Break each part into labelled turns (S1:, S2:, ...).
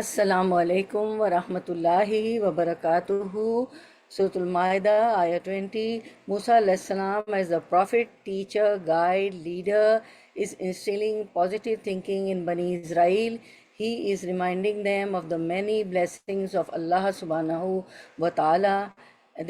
S1: Assalamu alaikum wa rahmatullahi wa barakatuhu. Suratul Maida, Ayah 20. Musa alayhis salam, as the prophet, teacher, guide, leader, is instilling positive thinking in Bani Israel. He is reminding them of the many blessings of Allah subhanahu wa ta'ala,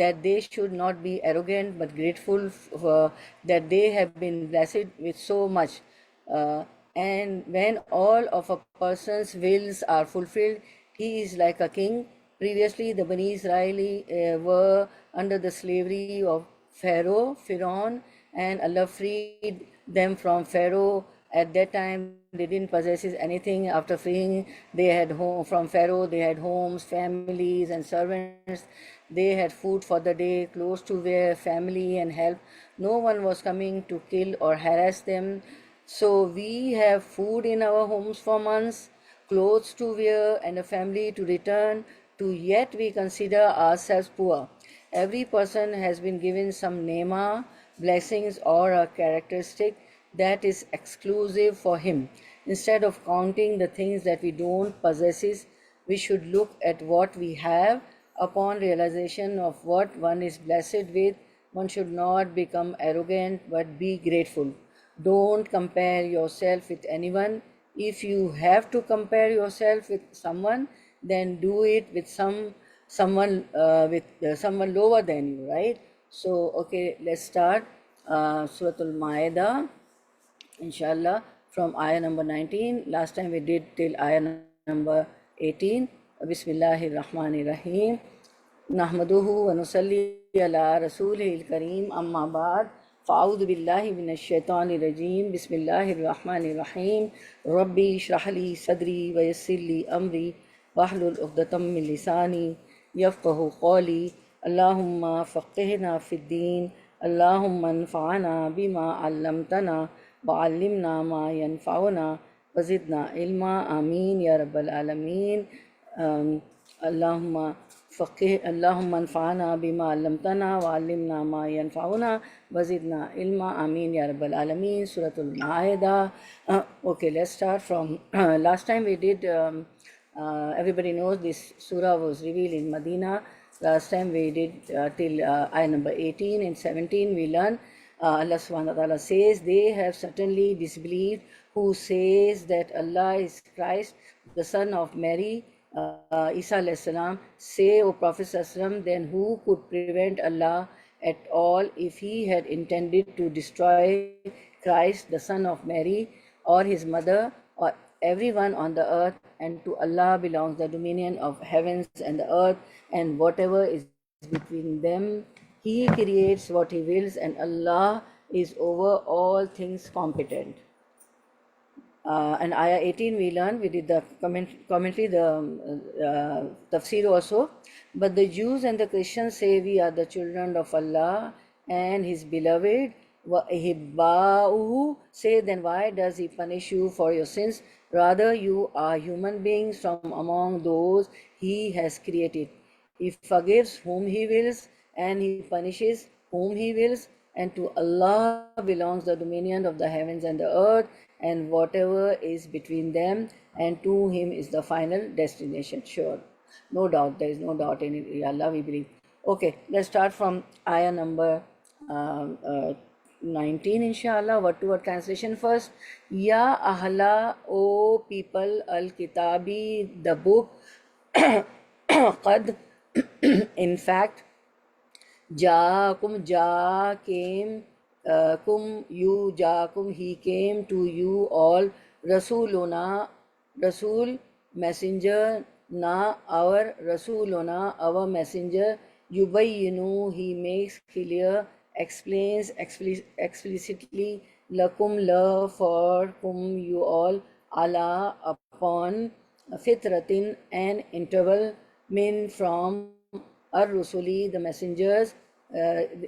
S1: that they should not be arrogant but grateful for that they have been blessed with so much. Uh, and when all of a person's wills are fulfilled, he is like a king. Previously, the Bani Israeli were under the slavery of Pharaoh, Pharaoh, and Allah freed them from Pharaoh. At that time, they didn't possess anything. After freeing, they had home from Pharaoh. They had homes, families, and servants. They had food for the day, clothes to wear, family, and help. No one was coming to kill or harass them. So we have food in our homes for months, clothes to wear, and a family to return to, yet we consider ourselves poor. Every person has been given some nema, blessings, or a characteristic that is exclusive for him. Instead of counting the things that we don't possess, we should look at what we have. Upon realization of what one is blessed with, one should not become arrogant but be grateful. Don't compare yourself with anyone. If you have to compare yourself with someone, then do it with someone lower than you, right? So okay, let's start Suratul Maida, inshallah, from ayah number 19. Last time we did till ayah number 18. Bismillahir Rahmanir Rahim. नहमदुहु व नुसल्ली अला रसूलिल करीम अम्मा बाद फ़ाऊज़ु बिल्लाहि मिनश शैतानिर रजीम बिस्मिल्लाहिर रहमानिर रहीम रब्बी इश्रह ली सदरी व यस्सिर ली अमरी वहलुल उक़दतम मिन लिसानी यफ़क़हू क़ौली अल्लाहुम्मा फ़क़्हिना फ़िद्दीन अल्लाहुम्मा अन्फ़अना बिमा अल्लमतना व अल्लिमना मा यनफ़अुना व ज़िदना इल्मा आमीन या रब्बल आलमीन। अल्लाहुम्मा अल्लाहुम्मा अन्फ़अना बिमा अल्लमतना व अल्लिमना मा यनफ़अुना व ज़िदना इल्मा आमीन या रब्बल आलमीन। सूरतुल माइदा. Okay, let's start from last time we did everybody knows this surah was revealed in Medina. Last time we did till ayah number 18 and 17 we learned Allah subhanahu wa ta'ala says, they have certainly disbelieved who says that Allah is Christ, the son of Mary, Isa alayhi salam. Say, O Prophet sallam, then who could prevent Allah at all if he had intended to destroy Christ, the son of Mary, or his mother, or everyone on the earth? And to Allah belongs the dominion of heavens and the earth and whatever is between them. He creates what he wills, and Allah is over all things competent. And ayah 18 we learned, we did the commentary, the tafsir also. But the Jews and the Christians say we are the children of Allah and His beloved. وَإِحِبَّاؤُهُ, say, then why does He punish you for your sins? Rather, you are human beings from among those He has created. He forgives whom He wills and He punishes whom He wills, and to Allah belongs the dominion of the heavens and the earth and whatever is between them, and to Him is the final destination. Sure, no doubt, there is no doubt in it. Allah we believe. Okay, let's start from ayah number 19, inshallah. Word to word translation first. Ya ahla, O people, al-kitabi, the book, qad, in fact, Jaakum, Ja came, kum, you, Jaakum, he came to you all. Rasuluna, Rasul, messenger, na, our, Rasuluna, our messenger. Yubayyinu, he makes clear, explains explicitly. Lakum, love, for kum, you all. Allah, upon. Fitratin, an interval. Min, from. Ar-Rusuli, the messengers.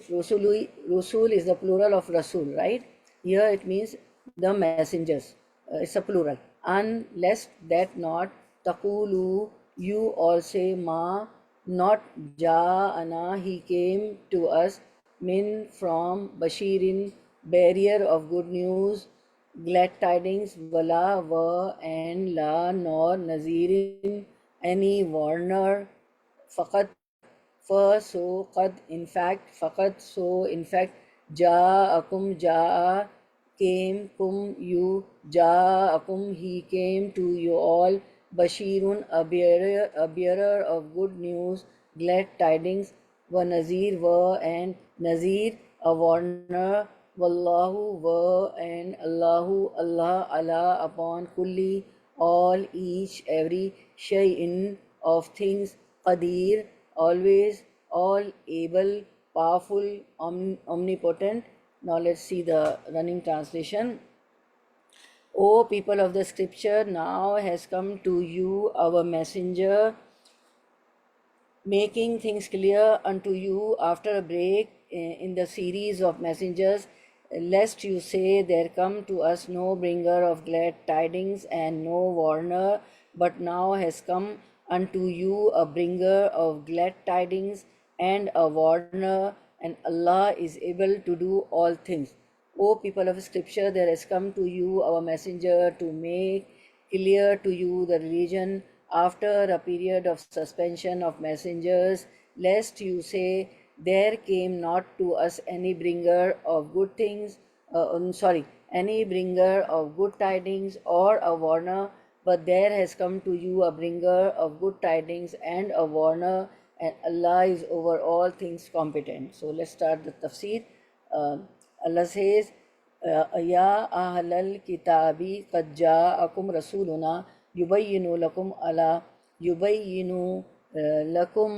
S1: Rusul is the plural of Rasul, right? Here it means the messengers. It's a plural. Unless that not, Taqulu, you all say, Ma, not Ja'ana, he came to us, Min, from, Bashirin, barrier of good news, glad tidings, wala, wa, and la, nor, nazirin, any warner, faqat, fa, so, qad, in fact, faqat, so, in fact, ja'akum, ja'a, came, kum, you, ja'akum, he came to you all, bashirun, a bearer of good news, glad tidings, wa nazir, wa, and nazir, a warner, wallahu, wa, and allahu, allah, allah, upon kulli, all, each, every, shay'in, of things, qadir, always, all, able, powerful, omnipotent. Now let's see the running translation. O people of the scripture, now has come to you our messenger, making things clear unto you after a break in the series of messengers, lest you say, there come to us no bringer of glad tidings and no warner, but now has come unto you a bringer of glad tidings and a warner, and Allah is able to do all things. O people of scripture, there has come to you our messenger to make clear to you the religion after a period of suspension of messengers, lest you say, there came not to us any bringer of good things, any bringer of good tidings or a warner, but there has come to you a bringer of good tidings and a warner, and Allah is over all things competent. So let's start the tafsir. Allah says, या अहलल किताबी क़द जाअकुम रसूलुना युबय्यिनु लकुम अला युबय्यिनु लकुम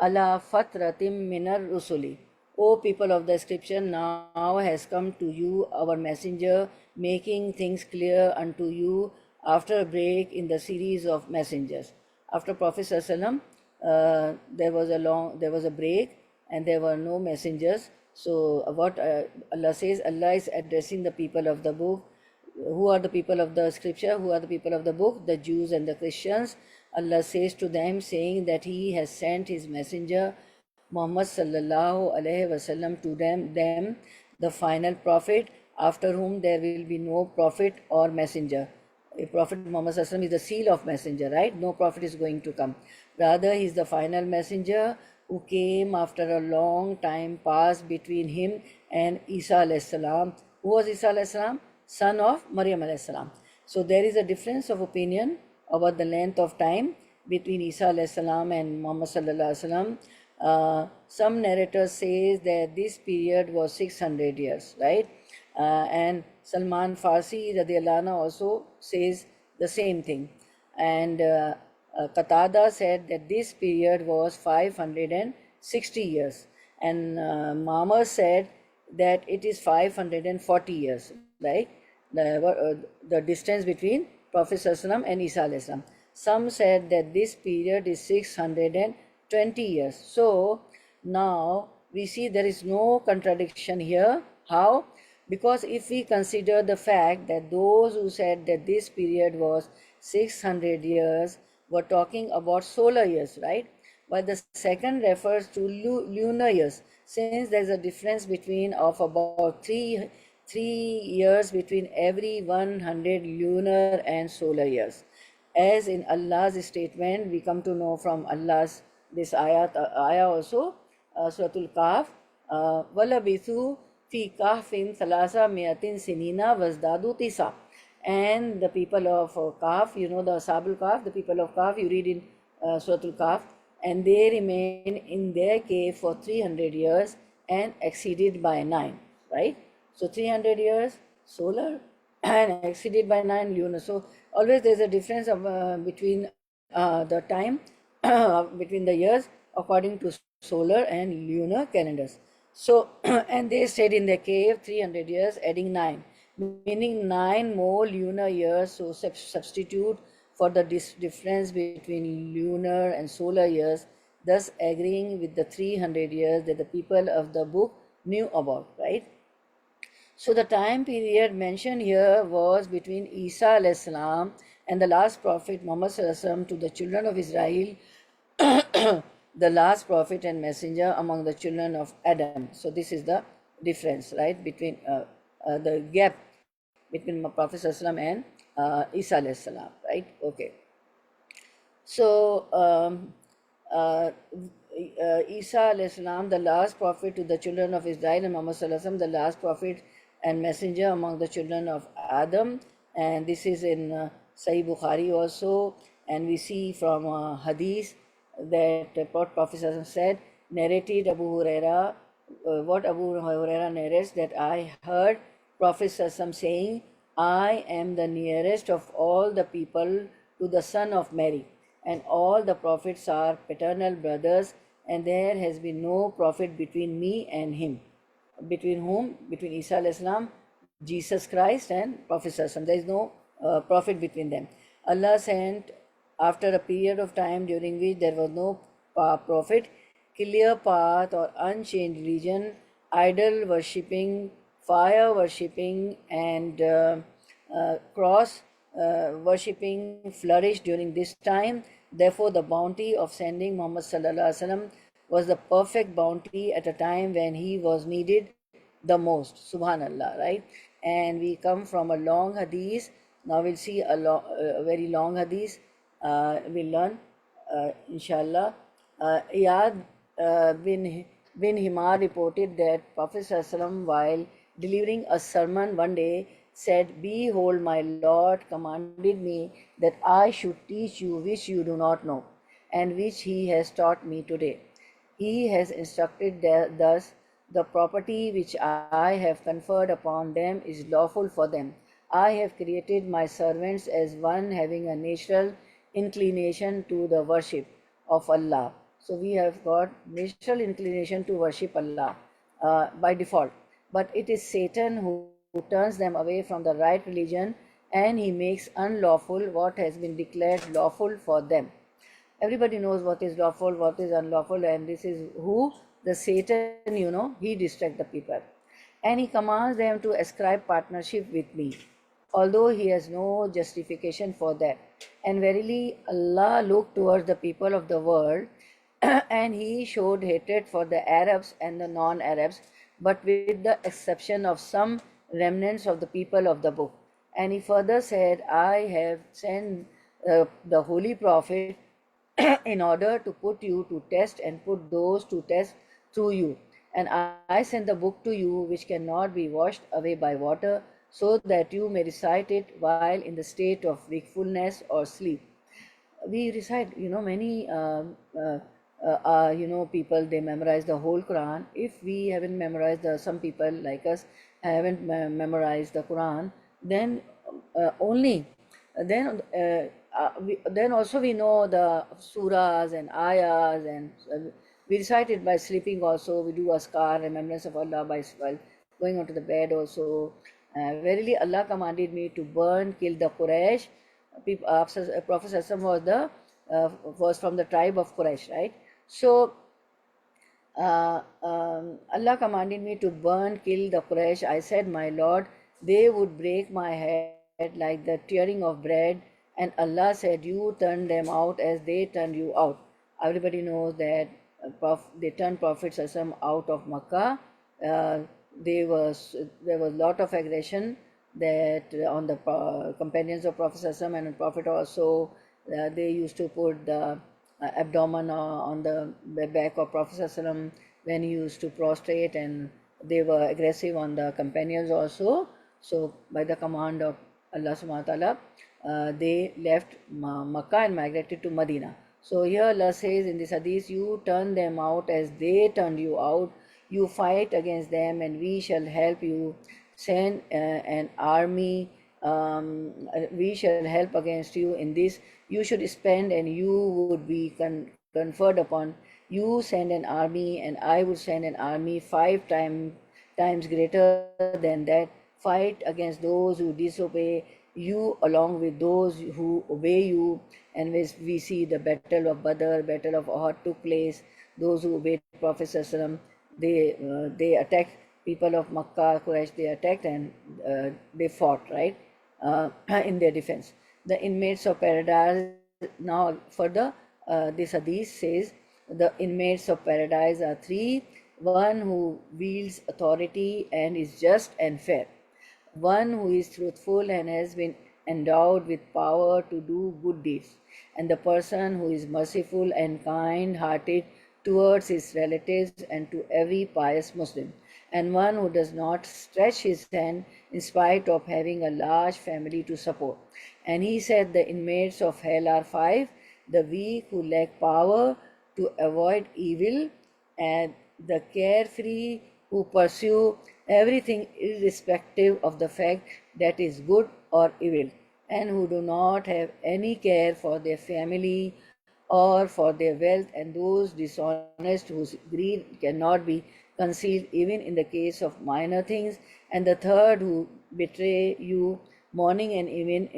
S1: अला फ़त्रतिम मिनर रुसुली. O people of the scripture, now has come to you our messenger, making things clear unto you after a break in the series of messengers. After Prophet ﷺ, there was a break and there were no messengers. So what Allah says, Allah is addressing the people of the book. Who are the people of the scripture? Who are the people of the book? The Jews and the Christians. Allah says to them, saying that He has sent His messenger Muhammad sallallahu alaihi wasallam to them, the final prophet, after whom there will be no prophet or messenger. A Prophet Muhammad sallallahu alaihi wasallam is the seal of messenger, right? No prophet is going to come. Rather, he is the final messenger who came after a long time passed between him and Isa alayhi salam. Who was Isa alayhi salam? Son of Maryam alayhi salam. So there is a difference of opinion about the length of time between Isa alayhi salam and Muhammad sallallahu alaihi wasallam. Some narrators say that this period was 600 years, right? And Salman Farsi radiallahu anhu also says the same thing. And Qatada said that this period was 560 years. And Mamar said that it is 540 years, right? The distance between Prophet ﷺ and Isa ﷺ. Some said that this period is 620 years. So now we see there is no contradiction here. How? Because if we consider the fact that those who said that this period was 600 years were talking about solar years, right? While the second refers to lunar years, since there is a difference between of about three years between every 100 lunar and solar years. As in Allah's statement, we come to know from Allah's this ayah also, Suratul Kahf, وَلَبِثُوا فِي كَهْفٍ ثَلَاثَ مِئَةٍ سِنِينَ وَازْدَادُوا تِسْعًا. And the people of Kahf, you know the Ashabul Kahf, the people of Kahf, you read in Suratul Kahf, and they remain in their cave for 300 years and exceeded by 9, right? So 300 years solar and exceeded by 9 lunar. So always there's a difference of, between the time between the years according to solar and lunar calendars. So and they stayed in their cave 300 years, adding 9, meaning 9 more lunar years. So substitute for the difference between lunar and solar years, thus agreeing with the 300 years that the people of the book knew about, right? So the time period mentioned here was between Isa alayhi salam and the last prophet Muhammad sallallahu alaihi wasallam to the children of Israel, the last prophet and messenger among the children of Adam. So this is the difference, right, between the gap between Prophet and Isa alayhi salam, right? Okay. So Isa alayhi salam, the last prophet to the children of Israel, and Muhammad sallallahu alaihi wasallam, the last prophet and messenger among the children of Adam, and this is in Sahih Bukhari also, and we see from Hadith that Prophet sallallahu alaihi wasallam said, narrated Abu Huraira, what Abu Huraira narrates, that I heard Prophet sallallahu alaihi wasallam saying, I am the nearest of all the people to the son of Mary, and all the prophets are paternal brothers, and there has been no prophet between me and him. Between whom? Between Isa alayhi salam, Jesus Christ, and Prophet sallallahu alaihi wasallam. There is no prophet between them. Allah sent after a period of time during which there was no prophet, clear path or unchanged religion, idol worshipping, fire worshipping, and cross worshipping flourished during this time. Therefore, the bounty of sending Muhammad sallallahu alaihi wasallam was the perfect bounty at a time when he was needed the most. Subhanallah, right? And we come from a long hadith. Now we'll see a very long hadith. We'll learn, inshallah. Iyad bin Himar reported that Prophet ﷺ, while delivering a sermon one day, said, behold, my Lord commanded me that I should teach you which you do not know, and which he has taught me today. He has instructed thus, the property which I have conferred upon them is lawful for them. I have created my servants as one having a natural inclination to the worship of Allah. So we have got natural inclination to worship Allah by default. But it is Satan who turns them away from the right religion, and he makes unlawful what has been declared lawful for them. Everybody knows what is lawful, what is unlawful, and this is who? The Satan, he distracts the people. And he commands them to ascribe partnership with me, although he has no justification for that. And verily, Allah looked towards the people of the world and he showed hatred for the Arabs and the non-Arabs, but with the exception of some remnants of the people of the book. And he further said, I have sent the Holy Prophet in order to put you to test and put those to test through you. And I send the book to you which cannot be washed away by water, so that you may recite it while in the state of wakefulness or sleep. We recite, many people, they memorize the whole Quran. If we haven't memorized, some people like us haven't memorized the Quran, then only then then also we know the surahs and ayahs, and we recite it by sleeping also. We do askar, remembrance of Allah, while going onto the bed also. Verily Allah commanded me to burn, kill the Quraysh. Prophet was from the tribe of Quraysh, right? So Allah commanded me to burn, kill the Quraysh. I said, my Lord, they would break my head like the tearing of bread. And Allah said, you turned them out as they turned you out. Everybody knows that they turned Prophet out of Makkah. There was a lot of aggression that on the companions of Prophet and Prophet also. They used to put the abdomen on the back of Prophet when he used to prostrate, and they were aggressive on the companions also. So by the command of Allah subhanahu wa ta'ala, they left Makkah and migrated to Medina. So here Allah says in this hadith, you turn them out as they turned you out. You fight against them and we shall help you. Send an army, we shall help against you in this. You should spend and you would be conferred upon. You send an army and I would send an army 5 times greater than that. Fight against those who disobey you along with those who obey you. And we see the battle of Badr, battle of Uhud took place. Those who obeyed Prophet they attacked people of Makkah, Quraysh, they attacked and they fought, right, in their defense. The inmates of paradise, now further, this hadith says, the inmates of paradise are 3. One who wields authority and is just and fair. one who is truthful and has been endowed with power to do good deeds, and the person who is merciful and kind hearted towards his relatives and to every pious Muslim, and one who does not stretch his hand in spite of having a large family to support. And he said, the inmates of hell are five: the weak who lack power to avoid evil, and the carefree who pursue everything irrespective of the fact that is good or evil, and who do not have any care for their family or for their wealth, and those dishonest whose greed cannot be concealed even in the case of minor things, and the third who betray you morning and evening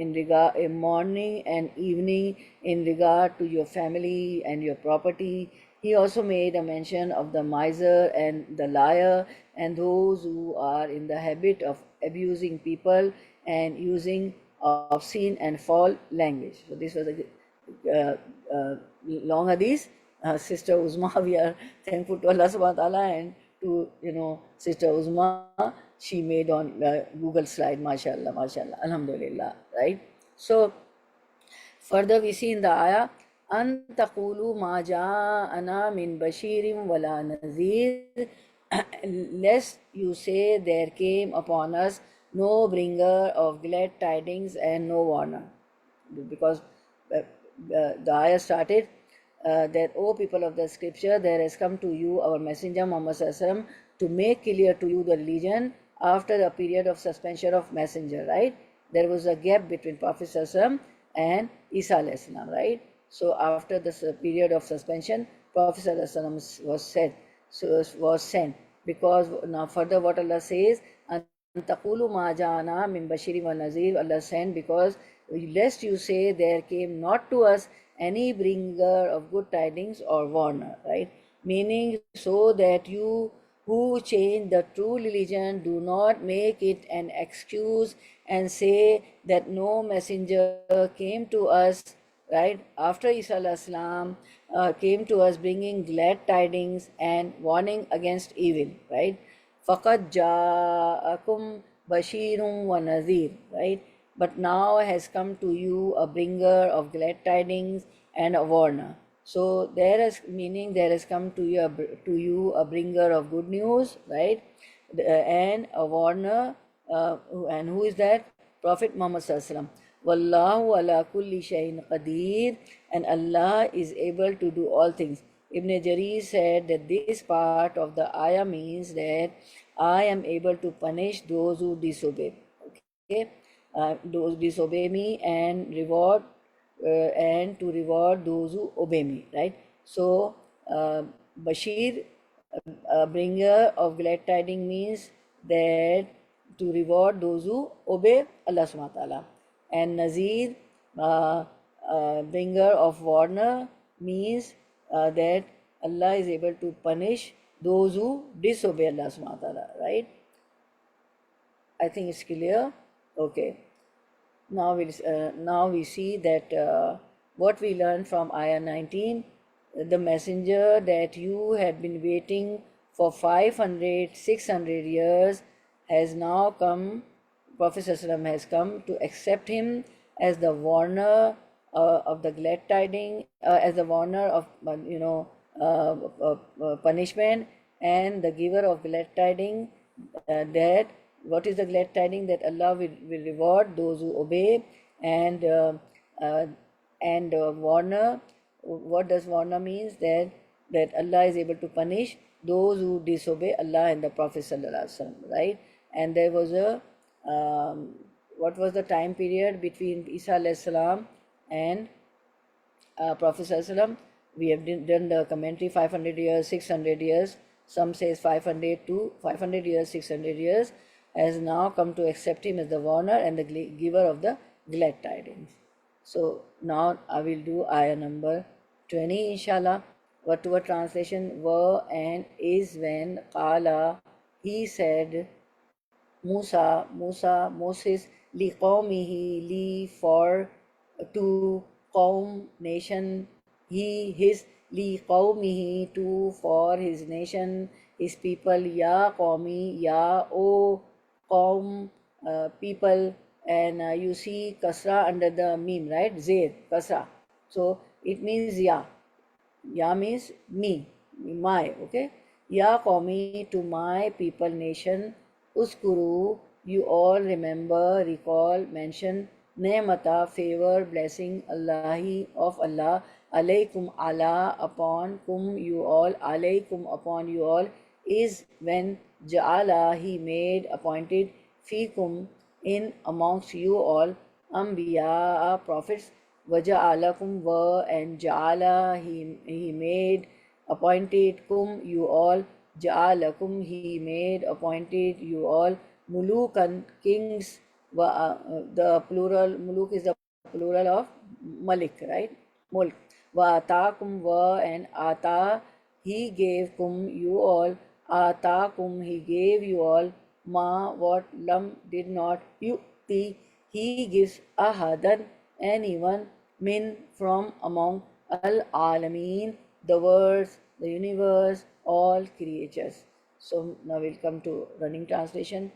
S1: in regard to your family and your property. He also made a mention of the miser and the liar and those who are in the habit of abusing people and using obscene and foul language. So this was a long hadith. Sister Uzma, we are thankful to Allah subhanahu wa ta'ala and to, Sister Uzma, she made on Google slide, mashallah, mashallah, alhamdulillah, right? So further we see in the ayah, an taqulu ma ja'ana min bashirin wala nazir, lest you say there came upon us no bringer of glad tidings and no warner. Because the ayah started that, O people of the scripture, there has come to you our messenger Muhammad Sallallahu to make clear to you the religion after a period of suspension of messenger, right? There was a gap between Prophet Sallallahu and Isa Sallallahu, right? So after this period of suspension, Prophet Sallallahu was sent. Because now further what Allah says, Taqulu ma ja'ana min bashiri wa nazir, Allah sent because lest you say there came not to us any bringer of good tidings or warner, right? Meaning so that you who change the true religion do not make it an excuse and say that no messenger came to us, right, after Isa Islam came to us bringing glad tidings and warning against evil, right? Faqad ja'akum bashirun wa nazir, right? But now has come to you a bringer of glad tidings and a warner. So there is meaning there has come to you a bringer of good news, right? And a warner, and who is that? Prophet Muhammad Sallallahu. Wallahu ala kulli shayin qadir, and Allah is able to do all things. Ibn Jarir said that this part of the ayah means that I am able to punish those who disobey. Okay, those disobey me and reward and to reward those who obey me. Right. So Bashir, bringer of glad tidings, means that to reward those who obey Allah subhanahu wa ta'ala. And Nazir, bringer of warner, means that Allah is able to punish those who disobey Allah subhanahu wa ta'ala, right? I think it's clear. Okay. Now we see that what we learned from ayah 19, the messenger that you had been waiting for 500, 600 years has now come. Prophet ﷺ has come to accept him as the warner of the glad tidings, as the warner of punishment, and the giver of glad tidings. That what is the glad tidings? That Allah will reward those who obey, and warner. What does warner means? That Allah is able to punish those who disobey Allah and the Prophet ﷺ, right? And there was a what was the time period between Isa salam and Prophet ﷺ? We have done the commentary, 500 years, 600 years. Some says 500 years, 600 years, has now come to accept him as the warner and the giver of the glad tidings. So now I will do ayah number 20, inshallah. What to a translation? Were and is when qala, he said, Moses, li qawmihi, li for to qawm, nation, his li qawmihi, to for his nation, his people, ya qawmi, ya o qawm, people, and you see kasra under the meme, right? Zaid, kasra. So it means ya. Ya means me, my, okay? Ya Qawmi, to my people, nation, Uskuru, you all remember, recall, mention, Ne'mata, favor, blessing, Allahi, of Allah, alaykum, Allah, upon, kum, you all, alaykum, upon you all, is when Ja'ala, he made, appointed, fikum, in amongst you all, Anbiya, prophets, Waja'alakum wa, and Ja'ala, he made, appointed, kum, you all, Ja'alakum, he made, appointed, you all, Mulukan, kings, the plural, Muluk is the plural of Malik, right? Mulk. Wa ataakum wa, and ata, he gave kum, you all, ataakum, he gave you all, ma, what, lam, did not, yu'ti, he gives ahadan, anyone, min, from among, al-alameen, the words, the universe, all creatures. So now we'll come to running translation.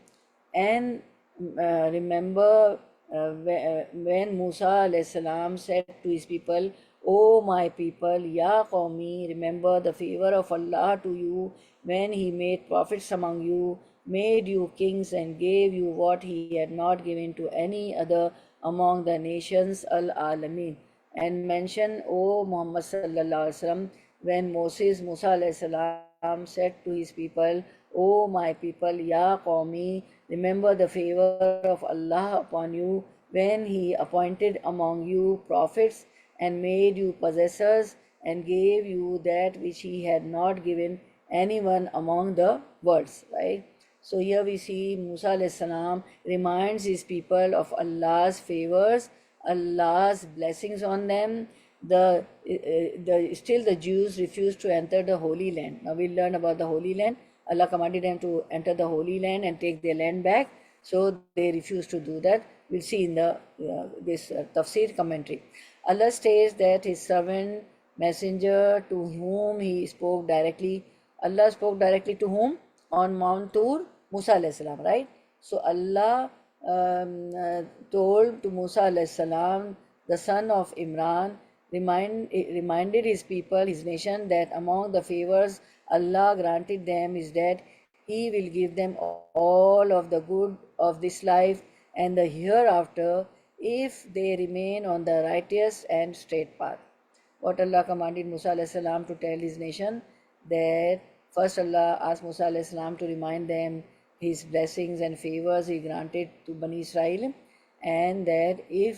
S1: And remember when Musa salam said to his people, O my people, Ya Qawmi, remember the favor of Allah to you when He made prophets among you, made you kings, and gave you what He had not given to any other among the nations, Al-Alameen. And mention, O Muhammad sallallahu alaihi wasallam, when Musa salam said to his people, O my people, Ya Qawmi, remember the favor of Allah upon you when He appointed among you prophets and made you possessors and gave you that which He had not given anyone among the worlds, right? So here we see Musa salam reminds his people of Allah's favors, Allah's blessings on them. Still the Jews refused to enter the Holy Land. Now we'll learn about the Holy Land. Allah commanded them to enter the Holy Land and take their land back. So they refused to do that. We'll see in the this tafsir commentary. Allah states that His servant, messenger to whom He spoke directly. Allah spoke directly to whom? On Mount Tur, Musa alayhi salam, right? So Allah told to Musa alayhi salam, the son of Imran, reminded his people, his nation, that among the favors Allah granted them is that He will give them all of the good of this life and the hereafter if they remain on the righteous and straight path. What Allah commanded Musa alayhi salam to tell his nation, that first Allah asked Musa alayhi salam to remind them His blessings and favors He granted to Bani Israel, and that He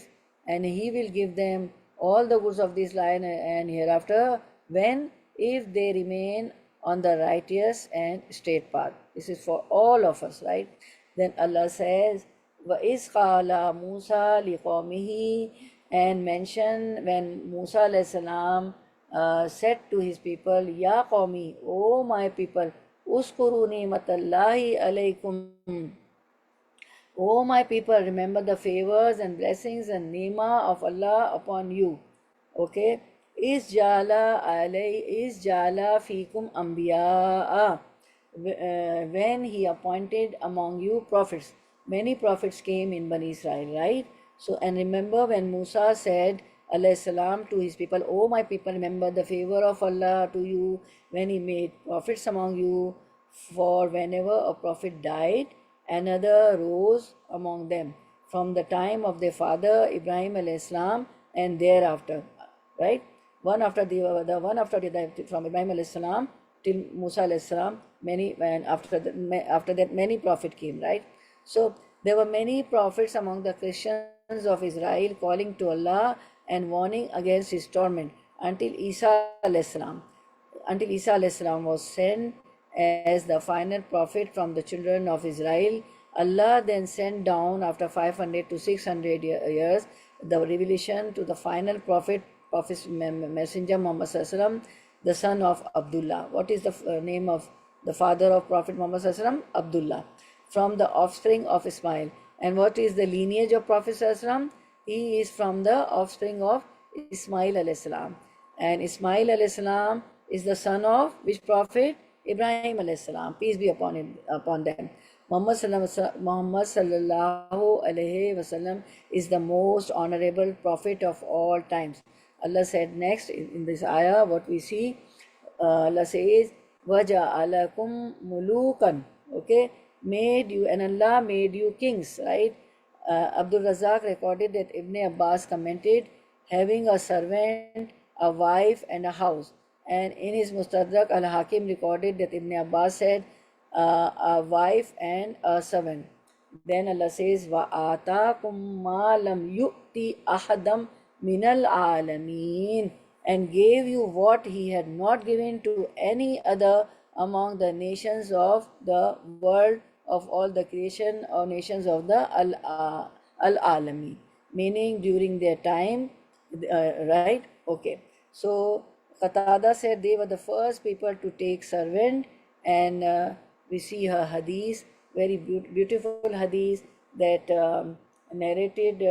S1: will give them all the goods of this life and hereafter if they remain on the righteous and straight path. This is for all of us, right? Then Allah says, وَإِذْ قَالَ مُوسَى لِقَوْمِهِ, and mention when Musa alayhi salam said to his people, Ya Qawmi, O my people, Uskuru ni'matallahi alaykum, O my people, remember the favors and blessings and ni'mah of Allah upon you. Okay? Is jala fikum anbiya, when He appointed among you prophets. Many prophets came in Bani Israel, right? So, and remember when Musa said, alayhi salam, to his people, O my people, remember the favor of Allah to you when He made prophets among you, for whenever a prophet died, another rose among them from the time of their father Ibrahim alayhi salam and thereafter, right? One after the from Ibrahim alayhi salam till Musa alayhi salam, many, and after that many prophets came, right? So there were many prophets among the Christians of Israel calling to Allah and warning against His torment until Isa alayhi salam was sent as the final prophet from the children of Israel. Allah then sent down after 500 to 600 years the revelation to the final prophet, messenger Muhammad sallallahu, the son of Abdullah. What is the name of the father of Prophet Muhammad sallallahu? Abdullah, from the offspring of Ismail. And what is the lineage of Prophet sallallahu? He is from the offspring of Ismail alayhi salam. And Ismail alayhi salam is the son of which prophet? Ibrahim alayhi salam, peace be upon them. Muhammad sallallahu alaihi wasallam is the most honorable prophet of all times. Allah said next in this ayah, what we see, Allah says, وَجَعَلَكُمْ مُلُوكًا, okay, made you, and Allah made you kings, right? Abdul Razak recorded that Ibn Abbas commented, having a servant, a wife, and a house. And in his Mustadrak, Al Hakim recorded that Ibn Abbas said, a wife and a servant. Then Allah says, وَآتَاكُمْ مَا لَمْ يُؤْتِ أَحَدًا مِنَ الْعَالَمِينَ, and gave you what He had not given to any other among the nations of the world, of all the creation or nations of the Al-Alami, meaning during their time, right? Okay. So Qatada said they were the first people to take servant, and we see her hadith, very beautiful hadith that narrated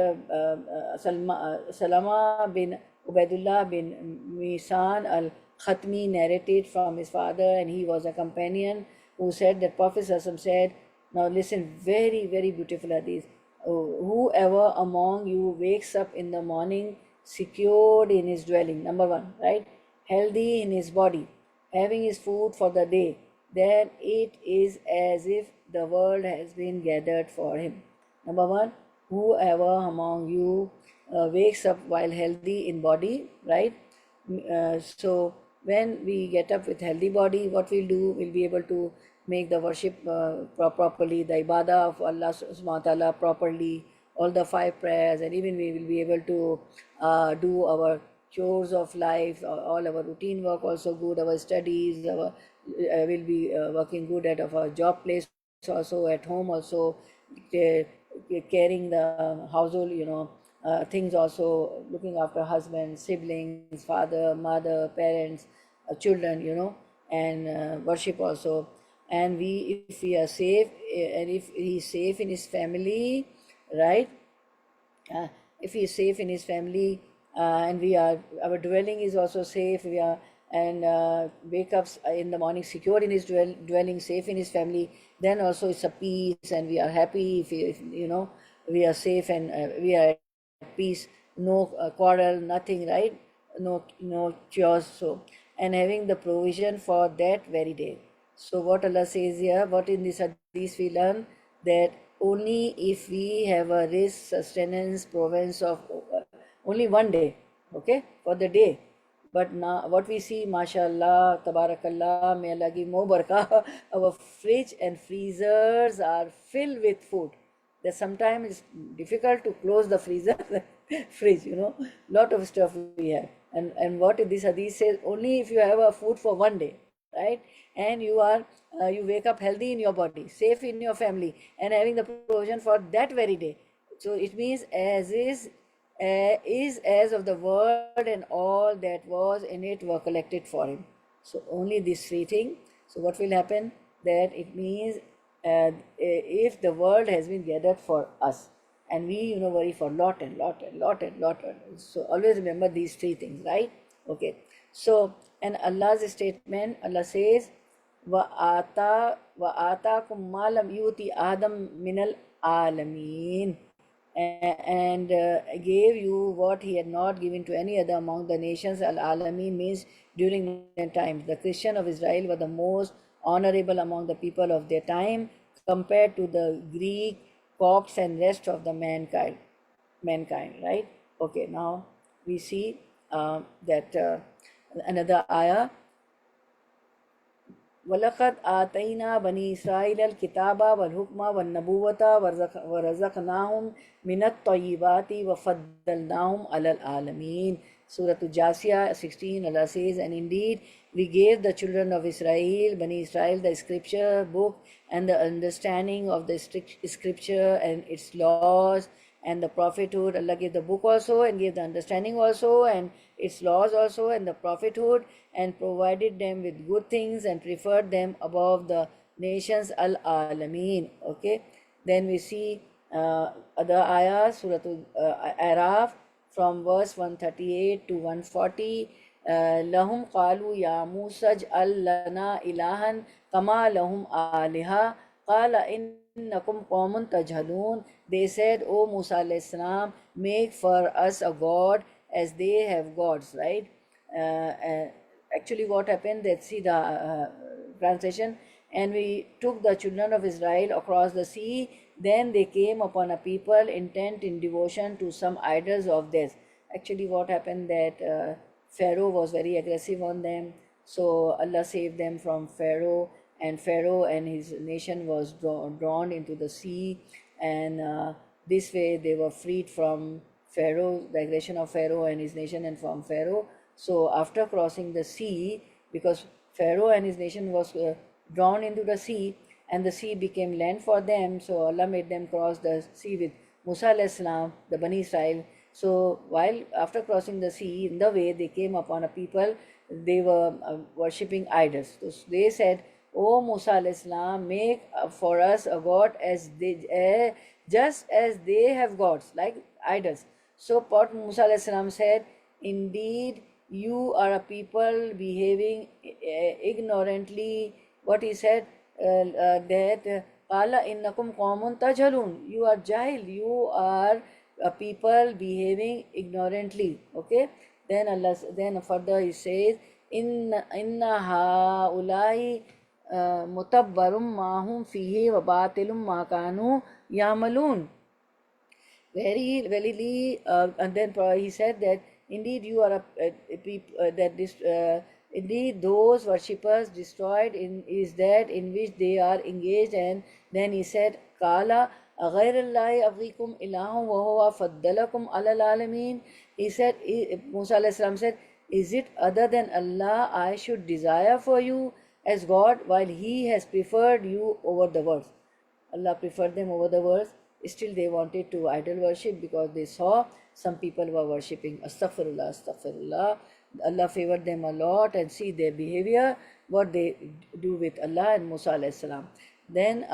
S1: Salama bin Ubaidullah bin Misan al-Khatmi narrated from his father, and he was a companion who said that Prophet said, now listen, very, very beautiful hadith. Whoever among you wakes up in the morning secured in his dwelling, number one, right? Healthy in his body, having his food for the day, then it is as if the world has been gathered for him. Number one, whoever among you wakes up while healthy in body, right? So when we get up with healthy body, what we'll do, we'll be able to make the worship properly, the ibadah of Allah subhanahu wa ta'ala properly, all the 5 prayers, and even we will be able to do our chores of life, all our routine work also good, our studies, our will be working good at our job place also, at home also, carrying the household, things also, looking after husband, siblings, father, mother, parents, children, and worship also. And if we are safe, and if he is safe in his family, right? If he is safe in his family, and our dwelling is also safe, and wake up in the morning secure in his dwelling, safe in his family, then also it's a peace, and we are happy if we are safe, and we are at peace, no quarrel, nothing, right? No chores. So, and having the provision for that very day. So what Allah says here, what in this hadith we learn, that only if we have a risk, sustenance, province of only one day, okay, for the day. But now what we see, mashallah, tabarakallah, may Allah give more barakah, our fridge and freezers are filled with food. That sometimes it's difficult to close the freezer, fridge, lot of stuff we have. And what this hadith says, only if you have a food for one day, right? And you wake up healthy in your body, safe in your family, and having the provision for that very day. So it means as is as of the world, and all that was in it were collected for him. So only these 3 things. So what will happen, that it means if the world has been gathered for us, and we worry for lot and lot and lot and lot, so always remember these 3 things, right? Okay. So, and Allah's statement, Allah says, وَآتَاكُمْ مَا لَمْ يُؤْتِ أَحَدًا مِنَ الْعَالَمِينَ, and gave you what he had not given to any other among the nations. Al-Alamin means during their time. The Christian of Israel were the most honorable among the people of their time compared to the Greek, Copts, and rest of the mankind, right? Okay, now we see that another ayah, वलक़द आतैना बनी Israel अल किताबा वल हुक्मा one नबुव्वता व रज़क़नाहुम मिनत तय्यिबाति व फ़द्दलनाहुम अलल आलमीन. Surah Al-Jasiyah 16, Allah says, and indeed we gave the children of Israel, Bani Israel, the scripture book and the understanding of the scripture and its laws and the prophethood. Allah gave the book also and gave the understanding also and its laws also and the prophethood, and provided them with good things and preferred them above the nations. Al-Alameen. Okay. Then we see other ayahs, Surah Al-Araf, from verse 138 to 140. Lahum qalu ya Musa ij'al lana ilahan kama lahum aliha Qala innakum qawmun tajhalun. They said, O Musa alayhi salam, make for us a god as they have gods, right? Actually, what happened, let's see the translation. And we took the children of Israel across the sea. Then they came upon a people intent in devotion to some idols of theirs. Actually, what happened that Pharaoh was very aggressive on them. So Allah saved them from Pharaoh, and Pharaoh and his nation was drawn into the sea, and this way they were freed from Pharaoh, the aggression of Pharaoh and his nation, and from Pharaoh. So after crossing the sea, because Pharaoh and his nation was drawn into the sea, and the sea became land for them, so Allah made them cross the sea with Musa alayhi salam, the Bani Israel. So while after crossing the sea, in the way they came upon a people, they were worshipping idols. So they said, O Musa alayhi salam, make for us a god as they, just as they have gods, like idols. So what Musa alayhi salam said, indeed you are a people behaving ignorantly. What he said, that Qala innakum qawmun tajhalun. You are jahil, you are a people behaving ignorantly. Okay. Then further he says, inna haulai mutabbarum mahum fihi wa batilum ma kanu yamalun. Very verily, and then he said that indeed you are a people that this indeed those worshippers destroyed in is that in which they are engaged. And then he said, Kala aghayrallahi abghikum ilahum wa huwa faddalakum alal alamin. He said, Musa alayhi salam said, is it other than Allah I should desire for you as God, while He has preferred you over the worlds? Allah preferred them over the worlds. Still they wanted to idol worship because they saw some people were worshipping. Astaghfirullah, astaghfirullah. Allah favored them a lot, and see their behavior, what they do with Allah and Musa alayhi salam. Then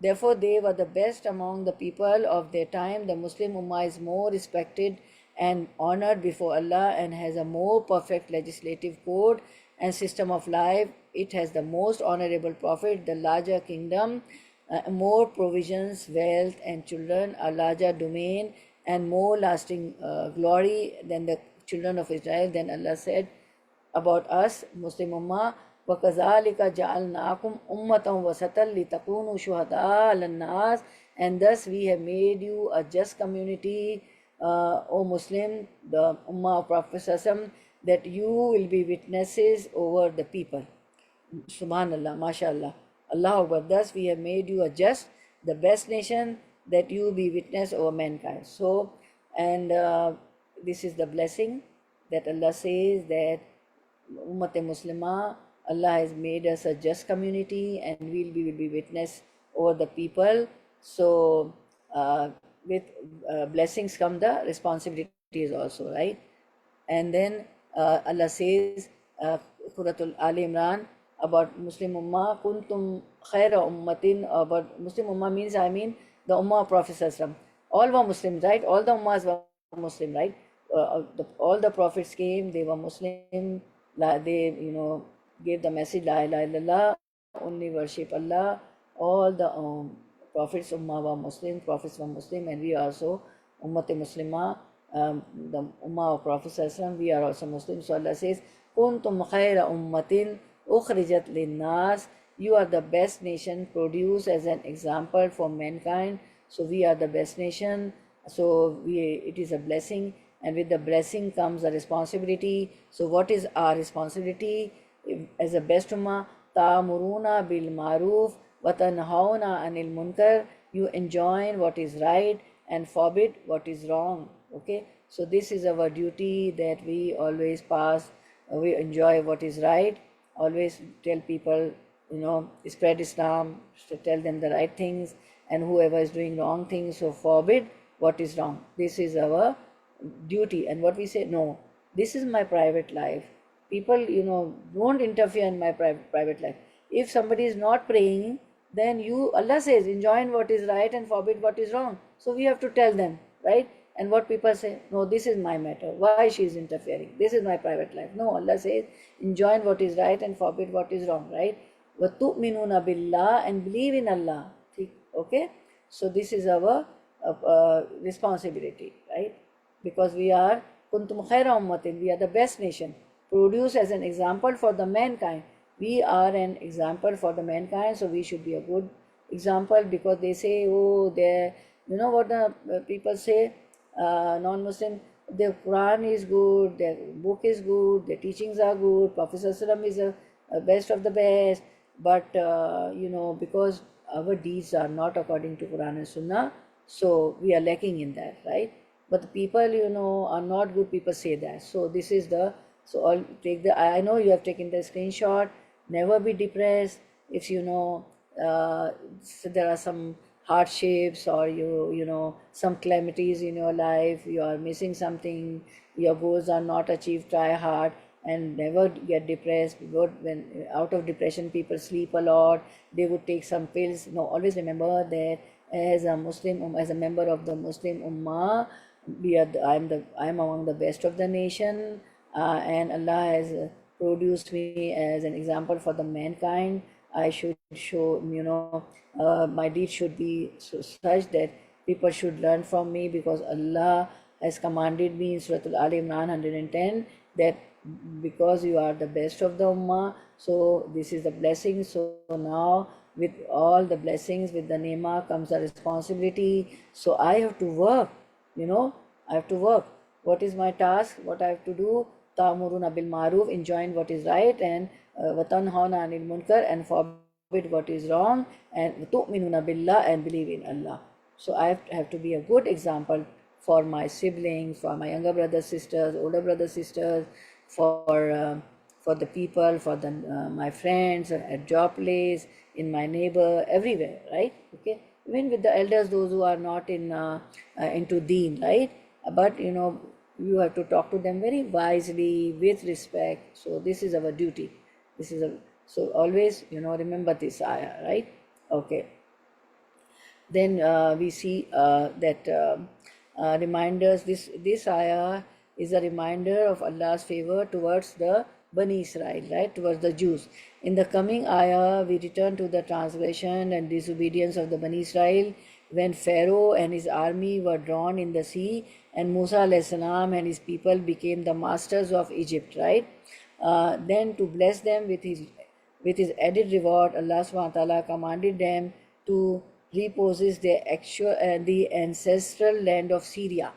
S1: therefore they were the best among the people of their time. The Muslim Ummah is more respected and honored before Allah and has a more perfect legislative code and system of life. It has the most honorable prophet, the larger kingdom, more provisions, wealth, and children, a larger domain, and more lasting glory than the children of Israel. Then Allah said about us, Muslim Ummah, وَكَذَلِكَ جَعَلْنَاكُمْ أُمَّةً وَسَطًا لِتَكُونُوا شُهَدَاءَ عَلَى النَّاسِ. And thus we have made you a just community, O Muslim, the Ummah of Prophet, that you will be witnesses over the people. Subhanallah, mashallah. Allah Akbar. Thus we have made you a just, the best nation, that you be witness over mankind. So, and this is the blessing that Allah says that Ummat Muslimah, Allah has made us a just community, and will be witness over the people. So with blessings come the responsibilities also, right? And then Allah says, Suratul Ali Imran, about Muslim Ummah, kuntum khaira ummatin. About Muslim Ummah means, I mean, the Ummah of Prophet Sallallahu. All were Muslims, right? All the Ummahs were Muslim, right? All the prophets came, they were Muslim. They, gave the message, La ilaha illallah, only worship Allah. All the prophets Ummah were Muslim, prophets were Muslim, and we also Ummat Muslimah, the Ummah of Prophet Sallallahu, we are also Muslims. So Allah says, kuntum khaira ummatin ukhrijat linnas. You are the best nation produced as an example for mankind. So we are the best nation. So it is a blessing, and with the blessing comes a responsibility. So what is our responsibility as a best ummah? Ta'muruna bil ma'ruf wa tanhauna anil munkar. You enjoin what is right and forbid what is wrong. Okay, so this is our duty, that we always we enjoy what is right, always tell people, spread Islam, tell them the right things, and whoever is doing wrong things, so forbid what is wrong. This is our duty. And what we say, no, this is my private life. People, don't interfere in my private life. If somebody is not praying, then Allah says, enjoin what is right and forbid what is wrong. So we have to tell them, right? And what people say, no, this is my matter. Why she is interfering? This is my private life. No, Allah says, enjoin what is right and forbid what is wrong, right? وَتُؤْمِنُونَ بِاللَّهِ, and believe in Allah. Okay, so this is our responsibility, right? Because we are kuntum khaira ummatin, we are the best nation, produced as an example for the mankind. We are an example for the mankind, so we should be a good example. Because they say, oh, they, you know what the people say, non-Muslim, the Quran is good, their book is good, their teachings are good, Prophet ﷺ is a best of the best, but because our deeds are not according to Quran and Sunnah, so we are lacking in that, right? But the people, are not good people say that. So this is the, so I'll take the, I know you have taken the screenshot. Never be depressed if so there are some hardships, or some calamities in your life, you are missing something, your goals are not achieved. Try hard and never get depressed. When out of depression, people sleep a lot, they would take some pills. No, always remember that as a Muslim, as a member of the Muslim Ummah, I'm among the best of the nation, and Allah has produced me as an example for the mankind. I should show, my deeds should be such that people should learn from me, because Allah has commanded me in Surah Al Imran 110 that because you are the best of the Ummah, so this is the blessing. So now, with all the blessings, with the Nema comes the responsibility. So I have to work, I have to work. What is my task? What I have to do? Ta'muruna bil ma'ruf, enjoin what is right, and watanhauna anil munkar, and forbid what is wrong, and tu'minuna billah, and believe in Allah. So I have to be a good example for my siblings, for my younger brothers, sisters, older brothers, sisters, for the people, for my friends at job place, in my neighbor, everywhere, right? Okay, even with the elders, those who are not into Deen, right? But you have to talk to them very wisely, with respect. So this is our duty. So always remember this ayah, right? Okay. Then we see that reminders. This ayah is a reminder of Allah's favor towards the Bani Israel, right? Towards the Jews. In the coming ayah, we return to the transgression and disobedience of the Bani Israel when Pharaoh and his army were drawn in the sea, and Musa alayhi salam and his people became the masters of Egypt, right? Then to bless them with his added reward, Allah subhanahu wa ta'ala commanded them to repossess the ancestral land of Syria.